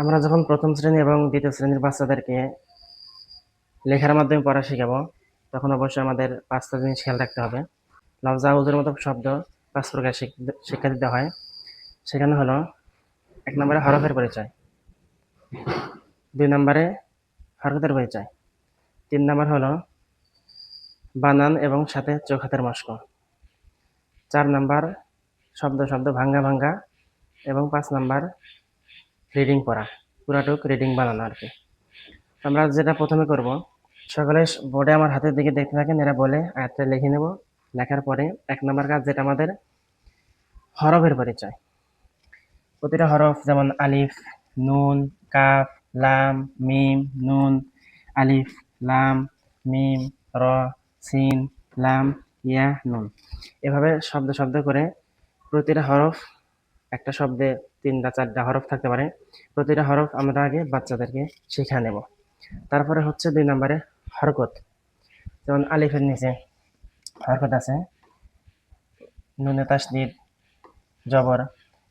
আমরা যখন প্রথম শ্রেণী এবং দ্বিতীয় শ্রেণীর বাচ্চাদেরকে লেখার মাধ্যমে পড়া শেখাবো, তখন অবশ্যই আমাদের ৫টা জিনিস খেয়াল রাখতে হবে। লফজ আউযের মতো শব্দ ৫ প্রকার শিক্ষা দিতে হয়। সেখানে হলো ১ নম্বরে হরফের পরিচয়, ২ নম্বরে হরকতের পরিচয়, ৩ নম্বর হলো বানান এবং সাথে চোখ হাতের মশক, ৪ নাম্বার শব্দ শব্দ ভাঙ্গা ভাঙ্গা এবং ৫ নাম্বার রিডিং পড়া, পুরাটুক রিডিং বানানো আর কি। আমরা যেটা প্রথমে করব, সকলে বোর্ডে আমার হাতের দিকে দেখতে থাকেন, এরা বলে আয়াতটা লিখে নেব। লেখার পরে ১ নাম্বার কাজ যেটা আমাদের হরফের পরিচয়। প্রতিটা হরফ যেমন আলিফ, নুন, কাফ, লাম, মিম, নুন, আলিফ, লাম, মিম, র, সিন, লাম, ইয়া, নুন, এভাবে শব্দ শব্দ করে প্রতিটা হরফ, একটা শব্দে ৩টা ৪টা হরফ থাকতে পারে, প্রতিটা হরফ আমরা আগে বাচ্চাদেরকে শিখা নেব। তারপরে হচ্ছে ২ নম্বরে হরকত। যেমন আলিফের নিচে হরকত আছে, নুনে তাসদীদ, জবর,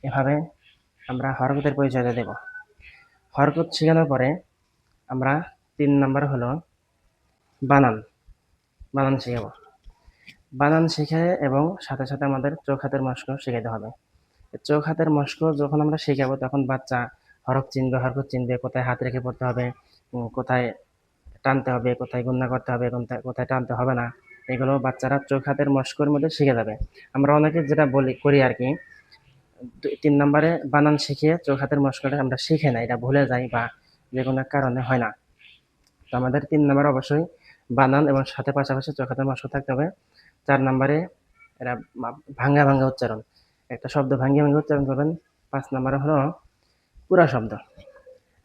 এভাবে আমরা হরকতের পরিচয় দেব। হরকত শেখানোর পরে আমরা ৩ নম্বর হলো বানান। বানান শেখাবো। বানান শিখে এবং সাথে সাথে আমাদের চোখ হাতের মশক শেখাতে হবে। চোখ হাতের মশক যখন আমরা শেখাবো তখন বাচ্চা হরফ চিনবে, হরকত চিনবে, কোথায় হাত রেখে পড়তে হবে, কোথায় টানতে হবে, কোথায় গুণনা করতে হবে, কোথায় টানতে হবে না, এগুলো বাচ্চারা চোখ হাতের মশকর মধ্যে শিখে যাবে। আমরা অনেকে যেটা করি আর কি, ৩ নম্বরে বানান শিখিয়ে চোখ হাতের মশকটা আমরা শিখে না, এটা ভুলে যাই বা যে কোনো কারণে হয় না। তো আমাদের ৩ নম্বরে অবশ্যই বানান এবং সাথে পাশাপাশি চোখ হাতের মশক থাকতে হবে। ৪ নম্বরে এরা ভাঙ্গা ভাঙ্গা উচ্চারণ, একটা শব্দ ভাঙ্গিয়ে ভাঙ্গিয়ে উচ্চারণ করবেন। ৫ নম্বরে হলো পুরা শব্দ।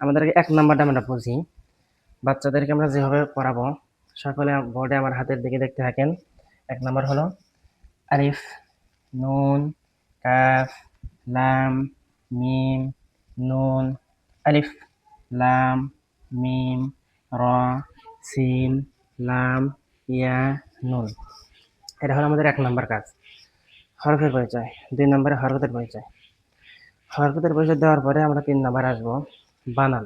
আমাদেরকে ১ নম্বরটা আমরা বুঝি। বাচ্চাদেরকে আমরা যেভাবে পড়াবো, সকলে বোর্ডে আমার হাতের দিকে দেখতে থাকেন। ১ নম্বর হলো আলিফ, নুন, কাফ, লাম, মিম, নুন, আলিফ, লাম, মিম, র, সিন, লাম, ইয়া, নুন। এটা হলো আমাদের ১ নম্বর কাজ, হরফের পরিচয়। ২ নম্বরে হরকতের পরিচয়। হরকতের পরিচয় দেওয়ার পরে আমরা ৩ নম্বরে আসবো বানান।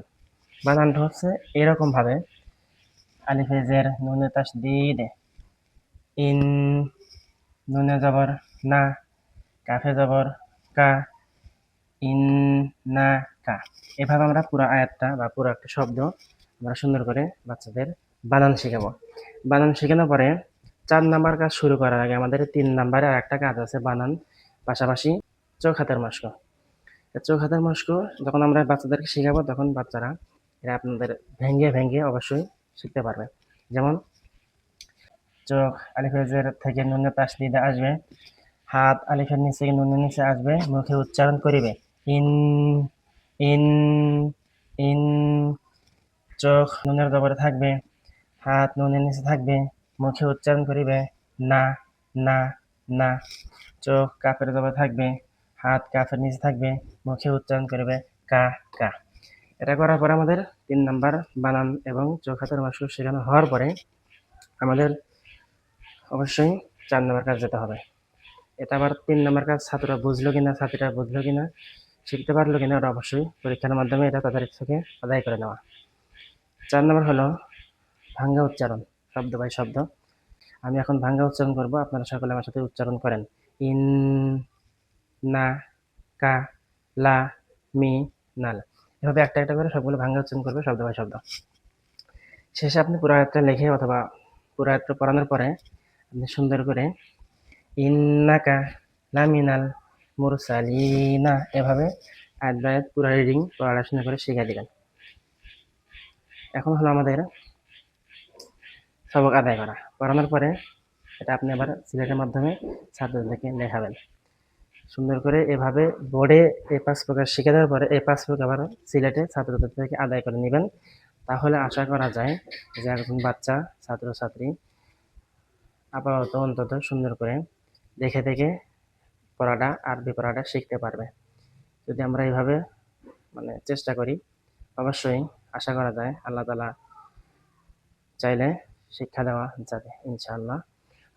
বানানটা হচ্ছে এরকমভাবে, আলিফে জের, নুনে তাসদীদ, ইন, নুনে জবর না, কাফে জবর কা, ইন না কা। এভাবে আমরা পুরো আয়াতটা বা পুরো একটা শব্দ আমরা সুন্দর করে বাচ্চাদের বানান শেখাবো। বানান শেখানোর পরে ৪ নাম্বার কাজ শুরু করার আগে আমাদের ৩ নাম্বারে আর একটা কাজ আছে, বানান পাশাপাশি চোখ হাতের মশক। চোখ হাতের মশক যখন আমরা বাচ্চাদেরকে শেখাবো তখন বাচ্চারা এরা আপনাদের ভেঙে ভেঙে অবশ্যই শিখতে পারবে। যেমন চোখ আলিফের জের থেকে নুনে তাসদীদে আসবে, হাত আলিফের নিচে নুনের নিচে আসবে, মুখে উচ্চারণ করিবে ইন, ইন, ইন। চোখ নুনের জবরে থাকবে, হাত নুনের নিচে থাকবে, মুখে উচ্চারণ করিবে না, না, না। চোখ কাফের জবরে থাকবে, হাত কাফের নিচে থাকবে, মুখে উচ্চারণ করিবে কা, কা। এটা করার পরে আমাদের ৩ নাম্বার বানান এবং চোখ হাতের মশক শেখানো হওয়ার পরে আমাদের অবশ্যই ৪ নাম্বার কাজ যেতে হবে। এটা আবার ৩ নাম্বার কাজ ছাত্ররা বুঝলো কিনা, ছাত্রীরা বুঝলো কিনা, শিখতে পারলো কিনা, ওটা অবশ্যই পরীক্ষার মাধ্যমে এটা তাদের থেকে আদায় করে নেওয়া। ৪ নাম্বার হলো ভাঙ্গা উচ্চারণ, শব্দ বাই শব্দ। আমি এখন ভাঙ্গা উচ্চারণ করব, আপনারা সকলে আমার সাথে উচ্চারণ করেন। ইন, না, কা, লা, মি, নাল। এভাবে একটা একটা করে সবগুলো ভাঙ্গা উচ্চারণ করবে শব্দ বাই শব্দ। শেষে আপনি পুরো আয়াতটা লিখে অথবা পুরো আয়াতটা পড়ানোর পরে আপনি সুন্দর করে ইন্নাকা লামিনাল মুরসালিনা, এভাবে আয়াত বাই আয়াত পুরো রিডিং পড়াশোনা করে শিখিয়ে দিবেন। এখন হলো আমাদের সবক আদায় করা। পড়ানোর পরে এটা আপনি আবার সিলেটের মাধ্যমে ছাত্রদেরকে লেখাবেন সুন্দর করে। এভাবে বোর্ডে এই ৫ প্রকার শিখে দেওয়ার পরে এই ৫ প্রকার আবার সিলেটে ছাত্রদের থেকে আদায় করে নেবেন। তাহলে আশা করা যায় যে একজন বাচ্চা ছাত্রছাত্রী আপাতত অন্তত সুন্দর করে দেখে দেখে পড়াটা, আরবি পড়াটা শিখতে পারবে। যদি আমরা এইভাবে চেষ্টা করি, অবশ্যই আশা করা যায় আল্লাহ তাআলা চাইলে শিক্ষা দেওয়া যাবে ইনশাআল্লাহ।